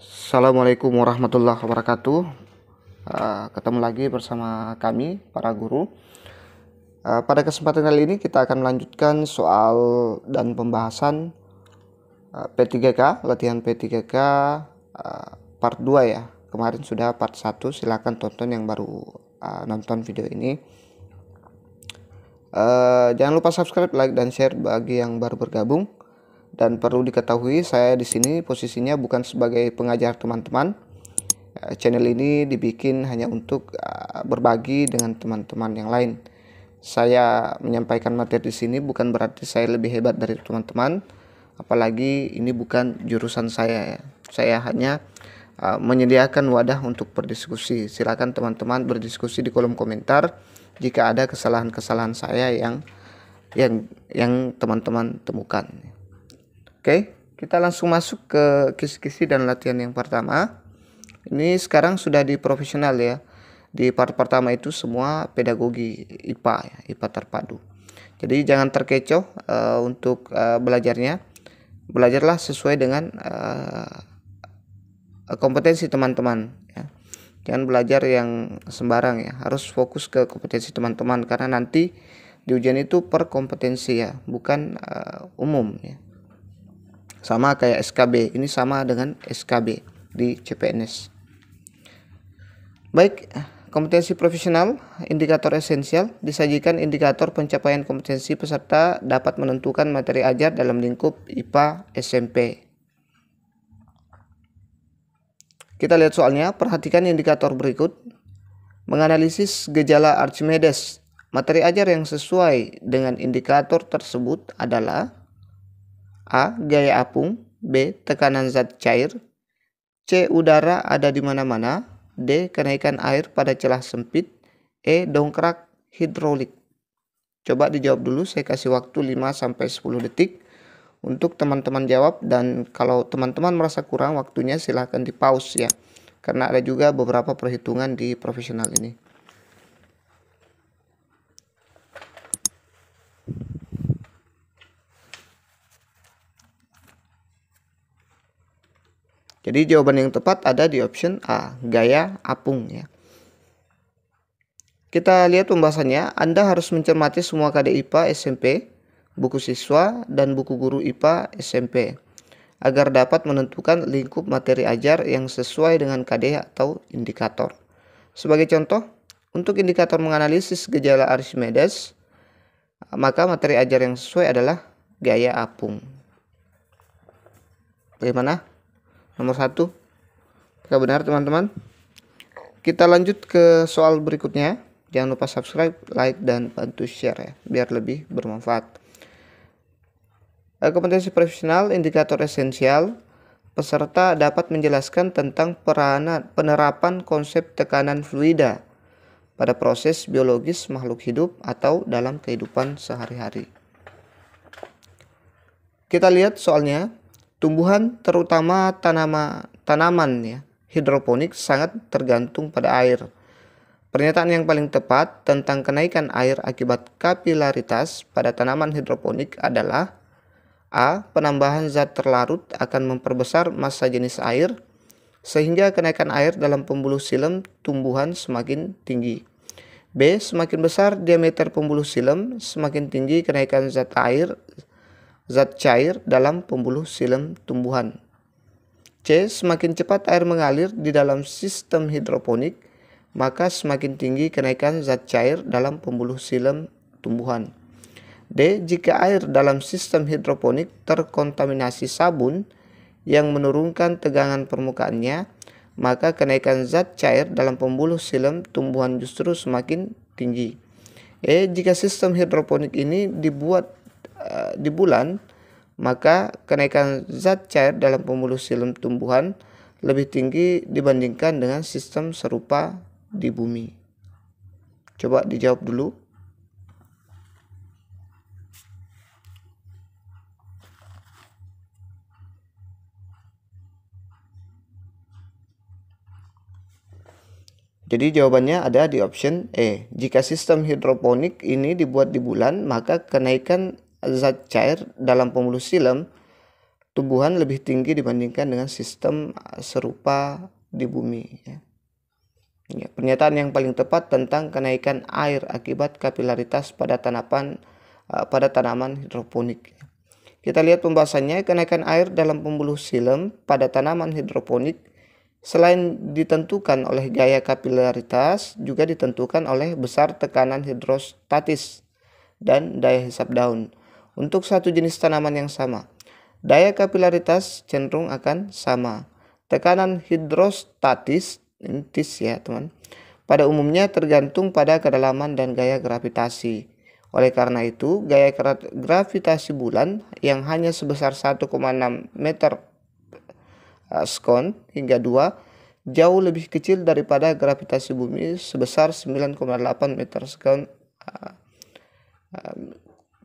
Assalamualaikum warahmatullahi wabarakatuh. Ketemu lagi bersama kami para guru. Pada kesempatan kali ini kita akan melanjutkan soal dan pembahasan P3K, latihan P3K part 2 ya. Kemarin sudah part 1, silahkan tonton yang baru nonton video ini. Jangan lupa subscribe, like, dan share bagi yang baru bergabung. Dan perlu diketahui, saya di sini posisinya bukan sebagai pengajar teman-teman. Channel ini dibikin hanya untuk berbagi dengan teman-teman yang lain. Saya menyampaikan materi di sini bukan berarti saya lebih hebat dari teman-teman, apalagi ini bukan jurusan saya ya. Saya hanya menyediakan wadah untuk berdiskusi. Silakan teman-teman berdiskusi di kolom komentar jika ada kesalahan-kesalahan saya yang teman-teman temukan. Oke, kita langsung masuk ke kisi-kisi dan latihan yang pertama. Ini sekarang sudah di profesional ya. Di part pertama itu semua pedagogi IPA ya, IPA terpadu. Jadi jangan terkecoh untuk belajarnya. Belajarlah sesuai dengan kompetensi teman-teman ya. Jangan belajar yang sembarang ya. Harus fokus ke kompetensi teman-teman karena nanti di ujian itu per kompetensi ya, bukan umum ya. Sama kayak SKB, ini sama dengan SKB di CPNS. Baik, kompetensi profesional, indikator esensial, disajikan indikator pencapaian kompetensi peserta dapat menentukan materi ajar dalam lingkup IPA SMP. Kita lihat soalnya, perhatikan indikator berikut. Menganalisis gejala Archimedes. Materi ajar yang sesuai dengan indikator tersebut adalah A. Gaya apung. B. Tekanan zat cair. C. Udara ada di mana-mana. D. Kenaikan air pada celah sempit. E. Dongkrak hidrolik. Coba dijawab dulu, saya kasih waktu 5-10 detik untuk teman-teman jawab, dan kalau teman-teman merasa kurang waktunya silahkan di pause ya, karena ada juga beberapa perhitungan di profesional ini. Jadi jawaban yang tepat ada di option A, gaya apung ya. Kita lihat pembahasannya. Anda harus mencermati semua KD-IPA SMP, buku siswa, dan buku guru IPA SMP agar dapat menentukan lingkup materi ajar yang sesuai dengan KD atau indikator. Sebagai contoh, untuk indikator menganalisis gejala Archimedes, maka materi ajar yang sesuai adalah gaya apung. Bagaimana? Nomor 1. Apakah benar teman-teman? Kita lanjut ke soal berikutnya. Jangan lupa subscribe, like, dan bantu share ya, biar lebih bermanfaat. Kompetensi profesional, indikator esensial. Peserta dapat menjelaskan tentang penerapan konsep tekanan fluida pada proses biologis makhluk hidup atau dalam kehidupan sehari-hari. Kita lihat soalnya. Tumbuhan, terutama tanaman ya, hidroponik sangat tergantung pada air. Pernyataan yang paling tepat tentang kenaikan air akibat kapilaritas pada tanaman hidroponik adalah A. Penambahan zat terlarut akan memperbesar massa jenis air, sehingga kenaikan air dalam pembuluh silem tumbuhan semakin tinggi. B. Semakin besar diameter pembuluh silem, semakin tinggi kenaikan zat cair dalam pembuluh silem tumbuhan. C. Semakin cepat air mengalir di dalam sistem hidroponik, maka semakin tinggi kenaikan zat cair dalam pembuluh silem tumbuhan. D. Jika air dalam sistem hidroponik terkontaminasi sabun yang menurunkan tegangan permukaannya, maka kenaikan zat cair dalam pembuluh silem tumbuhan justru semakin tinggi. E. Jika sistem hidroponik ini dibuat di bulan, maka kenaikan zat cair dalam pembuluh silem tumbuhan lebih tinggi dibandingkan dengan sistem serupa di bumi. Coba dijawab dulu. Jadi jawabannya ada di option E. Jika sistem hidroponik ini dibuat di bulan, maka kenaikan zat cair dalam pembuluh silem tumbuhan lebih tinggi dibandingkan dengan sistem serupa di bumi. Ya, pernyataan yang paling tepat tentang kenaikan air akibat kapilaritas pada tanaman hidroponik. Kita lihat pembahasannya. Kenaikan air dalam pembuluh silem pada tanaman hidroponik selain ditentukan oleh gaya kapilaritas, juga ditentukan oleh besar tekanan hidrostatis dan daya hisap daun. Untuk satu jenis tanaman yang sama, daya kapilaritas cenderung akan sama. Tekanan hidrostatis ya teman, pada umumnya tergantung pada kedalaman dan gaya gravitasi. Oleh karena itu, gaya gravitasi bulan yang hanya sebesar 1,6 meter sekon hingga 2 jauh lebih kecil daripada gravitasi bumi sebesar 9,8 meter sekon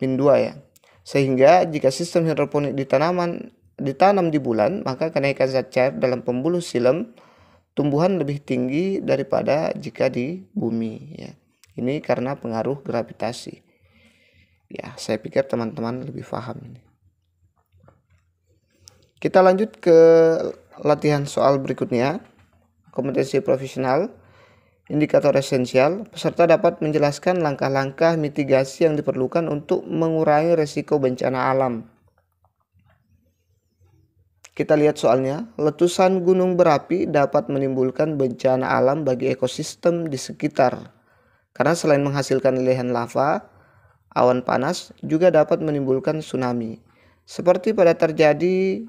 min 2 ya. Sehingga jika sistem hidroponik ditanam di bulan, maka kenaikan zat cair dalam pembuluh silem tumbuhan lebih tinggi daripada jika di bumi ya. Ini karena pengaruh gravitasi. Ya, saya pikir teman-teman lebih paham ini. Kita lanjut ke latihan soal berikutnya. Kompetensi profesional, indikator esensial. Peserta dapat menjelaskan langkah-langkah mitigasi yang diperlukan untuk mengurangi resiko bencana alam. Kita lihat soalnya. Letusan gunung berapi dapat menimbulkan bencana alam bagi ekosistem di sekitar. Karena selain menghasilkan lelehan lava, awan panas juga dapat menimbulkan tsunami. Seperti pada terjadi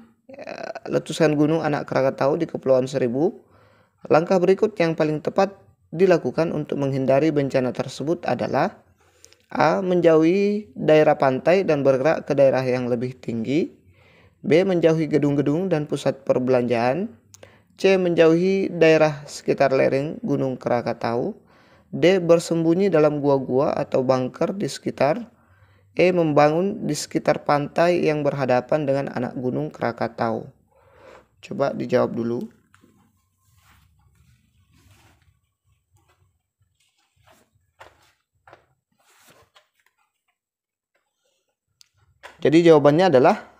letusan gunung Anak Krakatau di Kepulauan Seribu, langkah berikut yang paling tepat dilakukan untuk menghindari bencana tersebut adalah: A. Menjauhi daerah pantai dan bergerak ke daerah yang lebih tinggi. B. Menjauhi gedung-gedung dan pusat perbelanjaan. C. Menjauhi daerah sekitar lereng Gunung Krakatau. D. Bersembunyi dalam gua-gua atau bunker di sekitar. E. Membangun di sekitar pantai yang berhadapan dengan anak Gunung Krakatau. Coba dijawab dulu. Jadi jawabannya adalah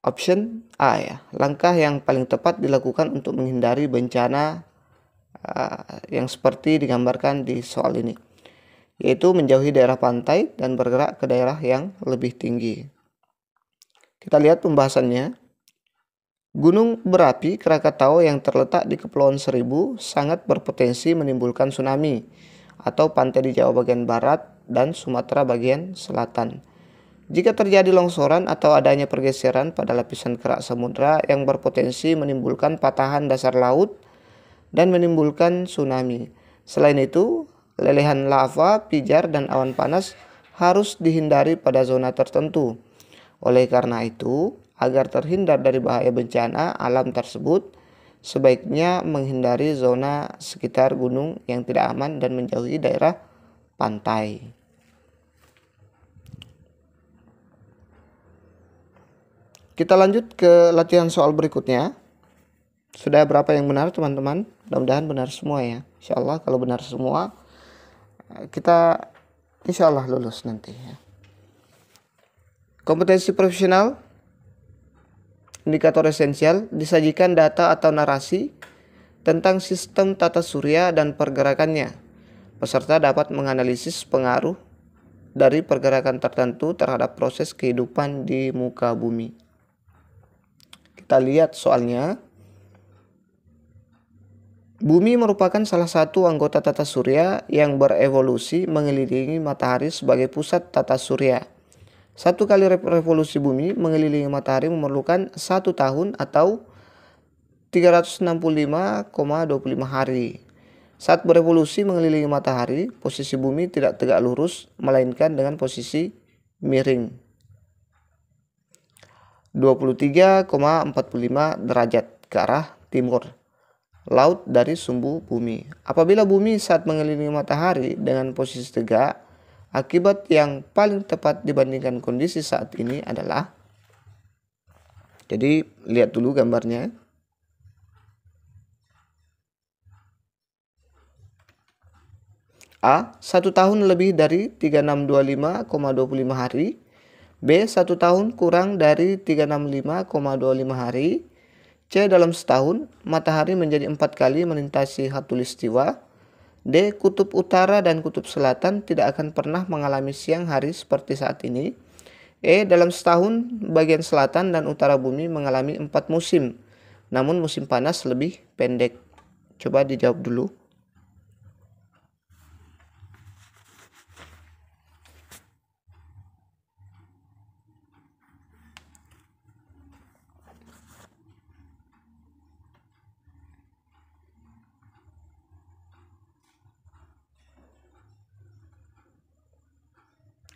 option A ya. Langkah yang paling tepat dilakukan untuk menghindari bencana yang seperti digambarkan di soal ini, yaitu menjauhi daerah pantai dan bergerak ke daerah yang lebih tinggi. Kita lihat pembahasannya. Gunung berapi Krakatau yang terletak di Kepulauan Seribu sangat berpotensi menimbulkan tsunami atau pantai di Jawa bagian barat dan Sumatera bagian selatan. Jika terjadi longsoran atau adanya pergeseran pada lapisan kerak samudra yang berpotensi menimbulkan patahan dasar laut dan menimbulkan tsunami. Selain itu, lelehan lava, pijar, dan awan panas harus dihindari pada zona tertentu. Oleh karena itu, agar terhindar dari bahaya bencana alam tersebut, sebaiknya menghindari zona sekitar gunung yang tidak aman dan menjauhi daerah pantai. Kita lanjut ke latihan soal berikutnya. Sudah berapa yang benar teman-teman? Mudah-mudahan benar semua ya. Insya Allah kalau benar semua, kita insya Allah lulus nanti ya. Kompetensi profesional, indikator esensial, disajikan data atau narasi tentang sistem tata surya dan pergerakannya. Peserta dapat menganalisis pengaruh dari pergerakan tertentu terhadap proses kehidupan di muka bumi. Kita lihat soalnya. Bumi merupakan salah satu anggota tata surya yang berevolusi mengelilingi matahari sebagai pusat tata surya. Satu kali revolusi bumi mengelilingi matahari memerlukan 1 tahun atau 365,25 hari. Saat berevolusi mengelilingi matahari, posisi bumi tidak tegak lurus, melainkan dengan posisi miring 23,45 derajat ke arah timur laut dari sumbu bumi. Apabila bumi saat mengelilingi matahari dengan posisi tegak, akibat yang paling tepat dibandingkan kondisi saat ini adalah, jadi lihat dulu gambarnya. A. 1 tahun lebih dari 3625,25 hari. B. 1 tahun kurang dari 365,25 hari. C. Dalam setahun, matahari menjadi 4 kali melintasi khatulistiwa. D. Kutub utara dan kutub selatan tidak akan pernah mengalami siang hari seperti saat ini. E. Dalam setahun, bagian selatan dan utara bumi mengalami 4 musim, namun musim panas lebih pendek. Coba dijawab dulu.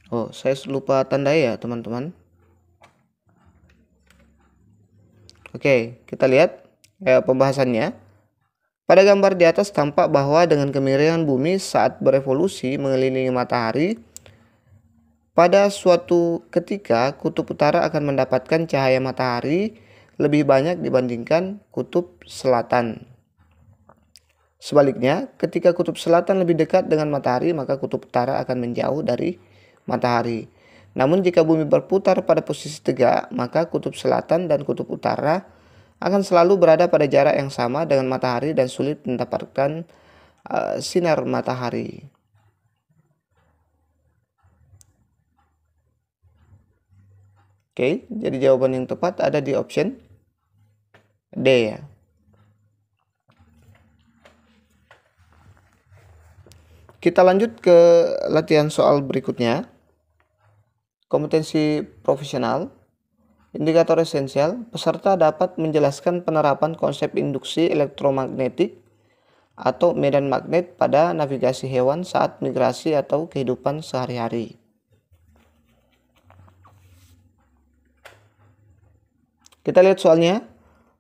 Oh, saya lupa tandai ya, teman-teman. Oke, kita lihat pembahasannya. Pada gambar di atas tampak bahwa dengan kemiringan bumi saat berevolusi mengelilingi matahari, pada suatu ketika kutub utara akan mendapatkan cahaya matahari lebih banyak dibandingkan kutub selatan. Sebaliknya, ketika kutub selatan lebih dekat dengan matahari, maka kutub utara akan menjauh dari matahari. Namun jika bumi berputar pada posisi tegak, maka kutub selatan dan kutub utara akan selalu berada pada jarak yang sama dengan matahari dan sulit mendapatkan sinar matahari. Oke, jadi jawaban yang tepat ada di option D ya. Kita lanjut ke latihan soal berikutnya. Kompetensi profesional. Indikator esensial, peserta dapat menjelaskan penerapan konsep induksi elektromagnetik atau medan magnet pada navigasi hewan saat migrasi atau kehidupan sehari-hari. Kita lihat soalnya.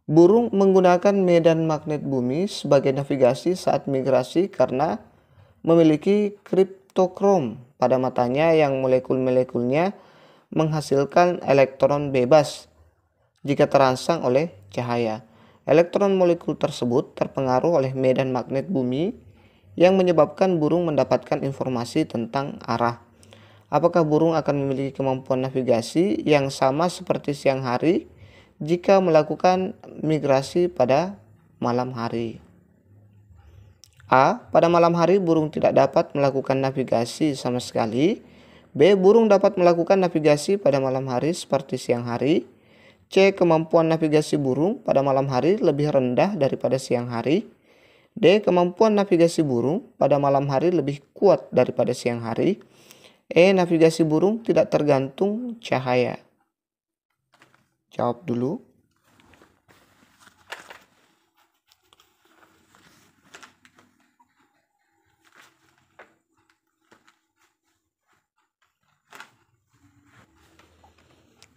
Burung menggunakan medan magnet bumi sebagai navigasi saat migrasi karena memiliki kriptokrom pada matanya yang molekul-molekulnya menghasilkan elektron bebas jika terangsang oleh cahaya. Elektron molekul tersebut terpengaruh oleh medan magnet bumi yang menyebabkan burung mendapatkan informasi tentang arah. Apakah burung akan memiliki kemampuan navigasi yang sama seperti siang hari jika melakukan migrasi pada malam hari? A. Pada malam hari burung tidak dapat melakukan navigasi sama sekali. B. Burung dapat melakukan navigasi pada malam hari seperti siang hari. C. Kemampuan navigasi burung pada malam hari lebih rendah daripada siang hari. D. Kemampuan navigasi burung pada malam hari lebih kuat daripada siang hari. E. Navigasi burung tidak tergantung cahaya. Jawab dulu.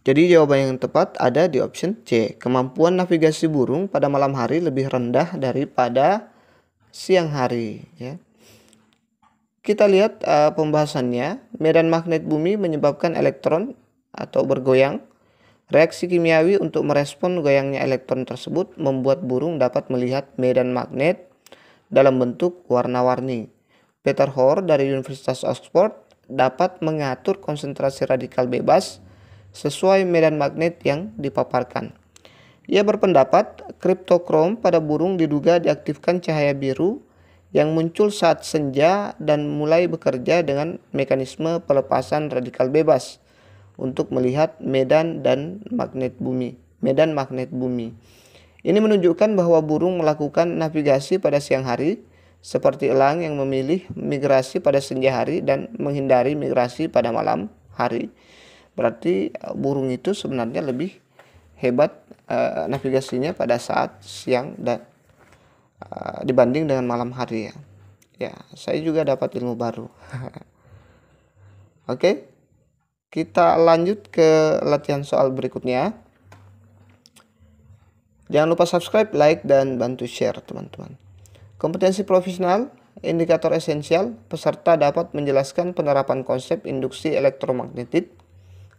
Jadi jawaban yang tepat ada di option C. Kemampuan navigasi burung pada malam hari lebih rendah daripada siang hari. Ya. Kita lihat pembahasannya. Medan magnet bumi menyebabkan elektron atau bergoyang. Reaksi kimiawi untuk merespon goyangnya elektron tersebut membuat burung dapat melihat medan magnet dalam bentuk warna-warni. Peter Hoare dari Universitas Oxford dapat mengatur konsentrasi radikal bebas sesuai medan magnet yang dipaparkan. Ia berpendapat kriptokrom pada burung diduga diaktifkan cahaya biru yang muncul saat senja dan mulai bekerja dengan mekanisme pelepasan radikal bebas untuk melihat medan magnet bumi. Ini menunjukkan bahwa burung melakukan navigasi pada siang hari seperti elang yang memilih migrasi pada senja hari dan menghindari migrasi pada malam hari. Berarti burung itu sebenarnya lebih hebat navigasinya pada saat siang dan dibanding dengan malam hari ya. Ya, saya juga dapat ilmu baru. Oke, kita lanjut ke latihan soal berikutnya. Jangan lupa subscribe, like, dan bantu share teman-teman. Kompetensi profesional, indikator esensial, peserta dapat menjelaskan penerapan konsep induksi elektromagnetik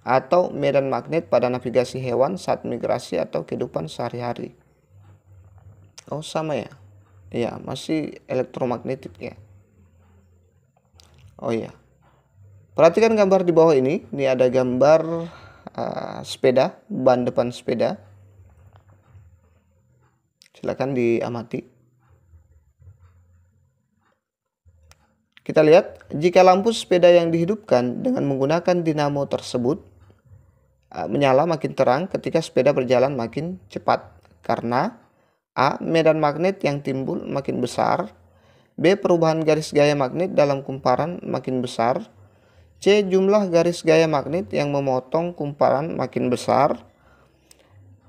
atau medan magnet pada navigasi hewan saat migrasi atau kehidupan sehari-hari. Oh, sama ya? Ya, masih elektromagnetik ya. Oh ya. Perhatikan gambar di bawah ini. Ini ada gambar sepeda, ban depan sepeda. Silakan diamati. Kita lihat, jika lampu sepeda yang dihidupkan dengan menggunakan dinamo tersebut menyala makin terang ketika sepeda berjalan makin cepat. Karena A. Medan magnet yang timbul makin besar. B. Perubahan garis gaya magnet dalam kumparan makin besar. C. Jumlah garis gaya magnet yang memotong kumparan makin besar.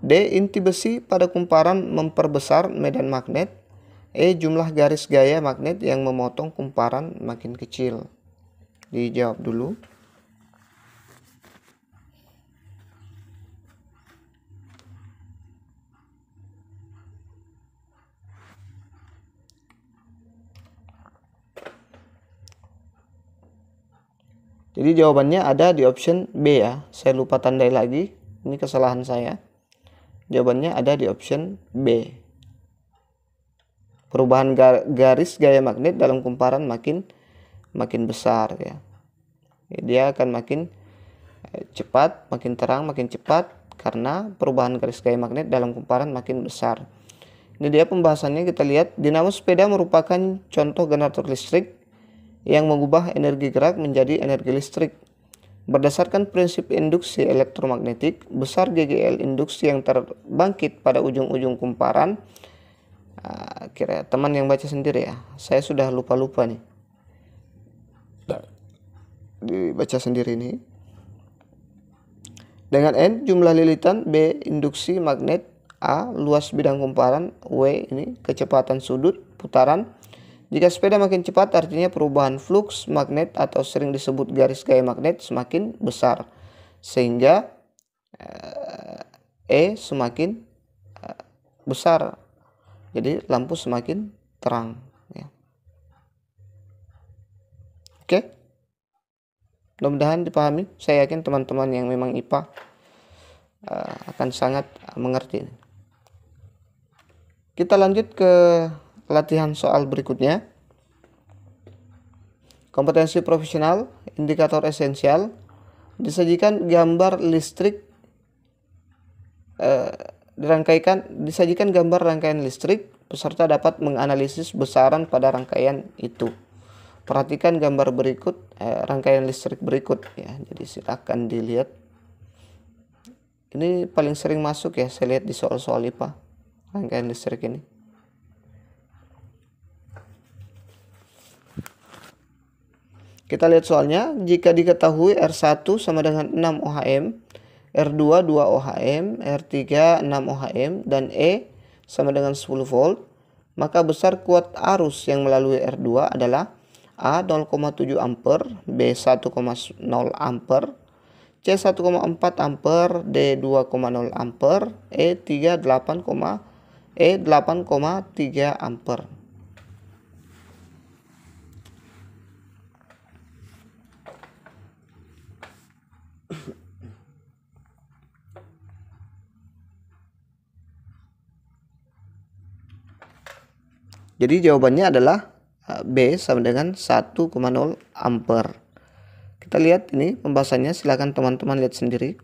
D. Inti besi pada kumparan memperbesar medan magnet. E. Jumlah garis gaya magnet yang memotong kumparan makin kecil. Dijawab dulu. Jadi jawabannya ada di option B ya. Saya lupa tandai lagi. Ini kesalahan saya. Jawabannya ada di option B. Perubahan garis gaya magnet dalam kumparan makin besar ya. Dia akan makin cepat, makin terang, makin cepat karena perubahan garis gaya magnet dalam kumparan makin besar. Ini dia pembahasannya. Kita lihat, dinamo sepeda merupakan contoh generator listrik yang mengubah energi gerak menjadi energi listrik. Berdasarkan prinsip induksi elektromagnetik, besar GGL induksi yang terbangkit pada ujung-ujung kumparan. Kira teman yang baca sendiri ya. Saya sudah lupa-lupa nih. Dibaca sendiri nih. Dengan N jumlah lilitan, B induksi magnet, A luas bidang kumparan, W ini kecepatan sudut putaran. Jika sepeda makin cepat artinya perubahan flux magnet atau sering disebut garis gaya magnet semakin besar. Sehingga E semakin besar. Jadi lampu semakin terang. Ya. Oke. Mudah-mudahan dipahami. Saya yakin teman-teman yang memang IPA akan sangat mengerti. Kita lanjut ke latihan soal berikutnya. Kompetensi profesional, indikator esensial. Disajikan gambar listrik disajikan gambar rangkaian listrik, peserta dapat menganalisis besaran pada rangkaian itu. Perhatikan gambar berikut, rangkaian listrik berikut ya. Jadi silakan dilihat. Ini paling sering masuk ya, saya lihat di soal-soal IPA, rangkaian listrik ini. Kita lihat soalnya. Jika diketahui R1 sama dengan 6 ohm, R2 2 ohm, R3 6 ohm, dan E sama dengan 10 volt, maka besar kuat arus yang melalui R2 adalah A 0,7 ampere, B 1,0 ampere, C 1,4 ampere, D 2,0 ampere, E 8,3 ampere. Jadi jawabannya adalah B sama dengan 1,0 ampere. Kita lihat ini pembahasannya, silakan teman-teman lihat sendiri.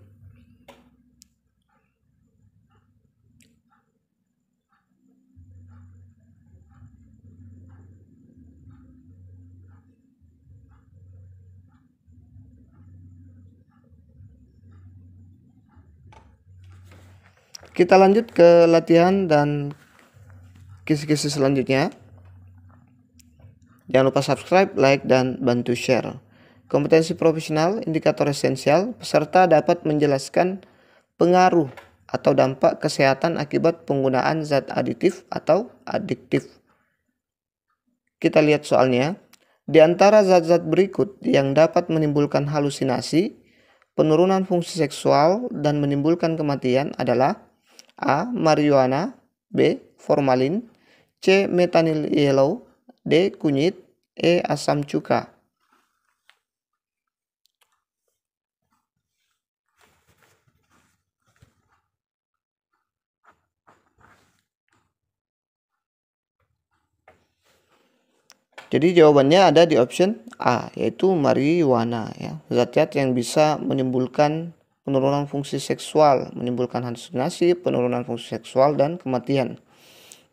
Kita lanjut ke latihan dan kisi-kisi selanjutnya. Jangan lupa subscribe, like, dan bantu share. Kompetensi profesional, indikator esensial, peserta dapat menjelaskan pengaruh atau dampak kesehatan akibat penggunaan zat aditif atau adiktif. Kita lihat soalnya. Di antara zat-zat berikut yang dapat menimbulkan halusinasi, penurunan fungsi seksual, dan menimbulkan kematian adalah A. Marijuana, B. Formalin, C. Methyl yellow, D. Kunyit, E. Asam cuka. Jadi jawabannya ada di option A, yaitu marijuana ya. Zat-zat yang bisa menimbulkan penurunan fungsi seksual, menimbulkan halusinasi, penurunan fungsi seksual dan kematian.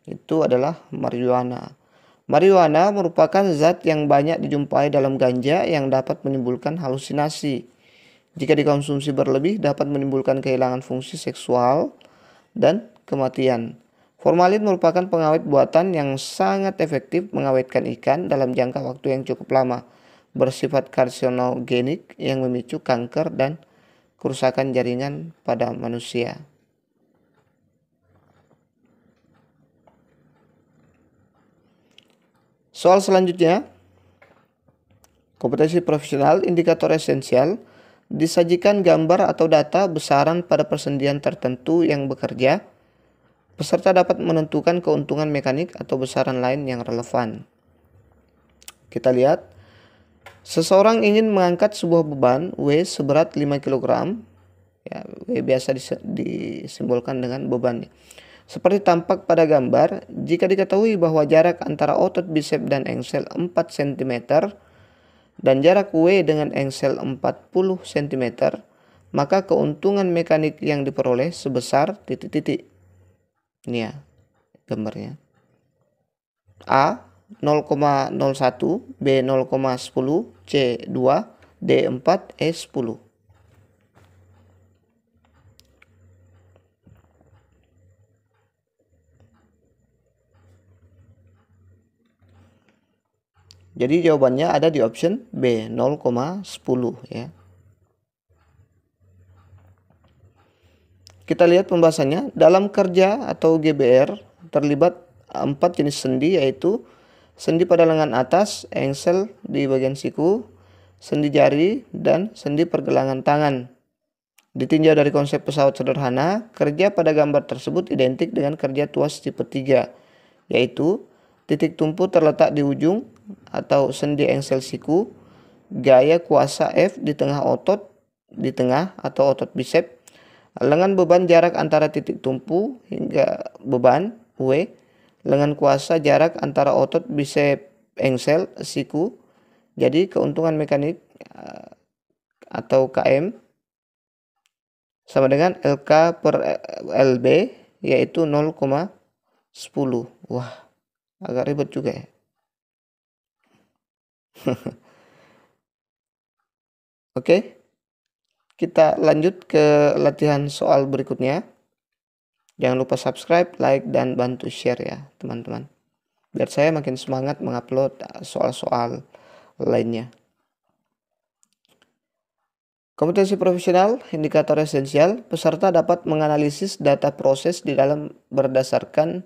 Itu adalah marijuana. Marijuana merupakan zat yang banyak dijumpai dalam ganja yang dapat menimbulkan halusinasi. Jika dikonsumsi berlebih dapat menimbulkan kehilangan fungsi seksual dan kematian. Formalin merupakan pengawet buatan yang sangat efektif mengawetkan ikan dalam jangka waktu yang cukup lama, bersifat karsinogenik yang memicu kanker dan kerusakan jaringan pada manusia. Soal selanjutnya, kompetensi profesional, indikator esensial, disajikan gambar atau data besaran pada persendian tertentu yang bekerja. Peserta dapat menentukan keuntungan mekanik atau besaran lain yang relevan. Kita lihat, seseorang ingin mengangkat sebuah beban W seberat 5 kg. Ya, W biasa disimbolkan dengan beban. Seperti tampak pada gambar, jika diketahui bahwa jarak antara otot bisep dan engsel 4 cm dan jarak W dengan engsel 40 cm, maka keuntungan mekanik yang diperoleh sebesar titik-titik. Ini ya gambarnya. A 0,01, B 0,10, C 2, D 4, E 10. Jadi jawabannya ada di option B 0,10 ya. Kita lihat pembahasannya. Dalam kerja atau GBR terlibat 4 jenis sendi, yaitu sendi pada lengan atas, engsel di bagian siku, sendi jari, dan sendi pergelangan tangan. Ditinjau dari konsep pesawat sederhana, kerja pada gambar tersebut identik dengan kerja tuas tipe 3, yaitu titik tumpu terletak di ujung atau sendi engsel siku, gaya kuasa F di tengah otot, di tengah atau otot bisep, lengan beban jarak antara titik tumpu hingga beban W, lengan kuasa jarak antara otot bisep engsel siku. Jadi keuntungan mekanik atau KM sama dengan LK per LB, yaitu 0,10. Wah, agak ribet juga ya. Oke. Kita lanjut ke latihan soal berikutnya. Jangan lupa subscribe, like, dan bantu share ya teman-teman. Biar saya makin semangat mengupload soal-soal lainnya. Kompetensi profesional, indikator esensial, peserta dapat menganalisis data proses di dalam berdasarkan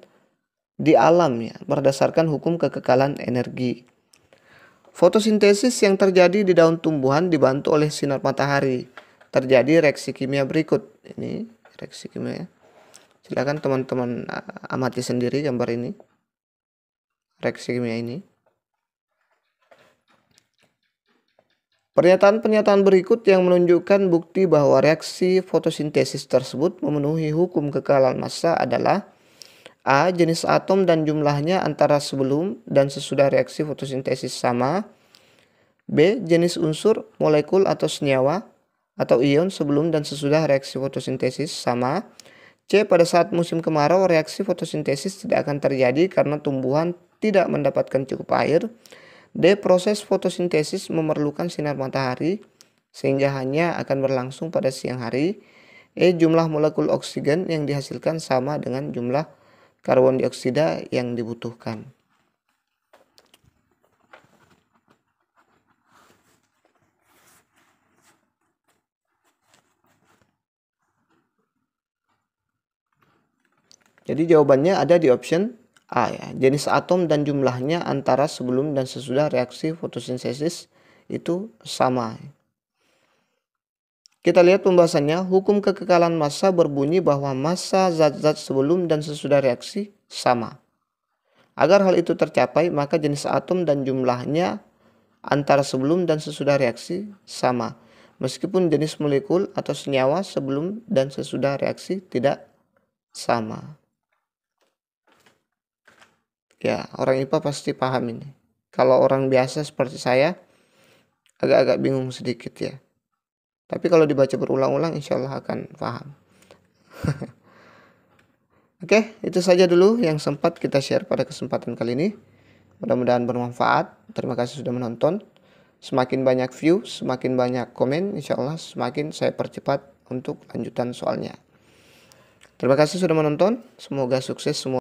hukum kekekalan energi. Fotosintesis yang terjadi di daun tumbuhan dibantu oleh sinar matahari. Terjadi reaksi kimia berikut. Ini reaksi kimia ya. Silakan teman-teman amati sendiri gambar ini. Reaksi kimia ini. Pernyataan-pernyataan berikut yang menunjukkan bukti bahwa reaksi fotosintesis tersebut memenuhi hukum kekekalan massa adalah: A. Jenis atom dan jumlahnya antara sebelum dan sesudah reaksi fotosintesis sama. B. Jenis unsur, molekul atau senyawa atau ion sebelum dan sesudah reaksi fotosintesis sama. C. Pada saat musim kemarau reaksi fotosintesis tidak akan terjadi karena tumbuhan tidak mendapatkan cukup air. D. Proses fotosintesis memerlukan sinar matahari sehingga hanya akan berlangsung pada siang hari. E. Jumlah molekul oksigen yang dihasilkan sama dengan jumlah karbon dioksida yang dibutuhkan. Jadi jawabannya ada di option A ya. Jenis atom dan jumlahnya antara sebelum dan sesudah reaksi fotosintesis itu sama. Kita lihat pembahasannya. Hukum kekekalan massa berbunyi bahwa massa zat-zat sebelum dan sesudah reaksi sama. Agar hal itu tercapai, maka jenis atom dan jumlahnya antara sebelum dan sesudah reaksi sama. Meskipun jenis molekul atau senyawa sebelum dan sesudah reaksi tidak sama. Ya, orang IPA pasti paham ini. Kalau orang biasa seperti saya agak-agak bingung sedikit ya. Tapi kalau dibaca berulang-ulang insya Allah akan paham. Oke, itu saja dulu yang sempat kita share pada kesempatan kali ini. Mudah-mudahan bermanfaat. Terima kasih sudah menonton. Semakin banyak view, semakin banyak komen, insya Allah semakin saya percepat untuk lanjutan soalnya. Terima kasih sudah menonton. Semoga sukses semua.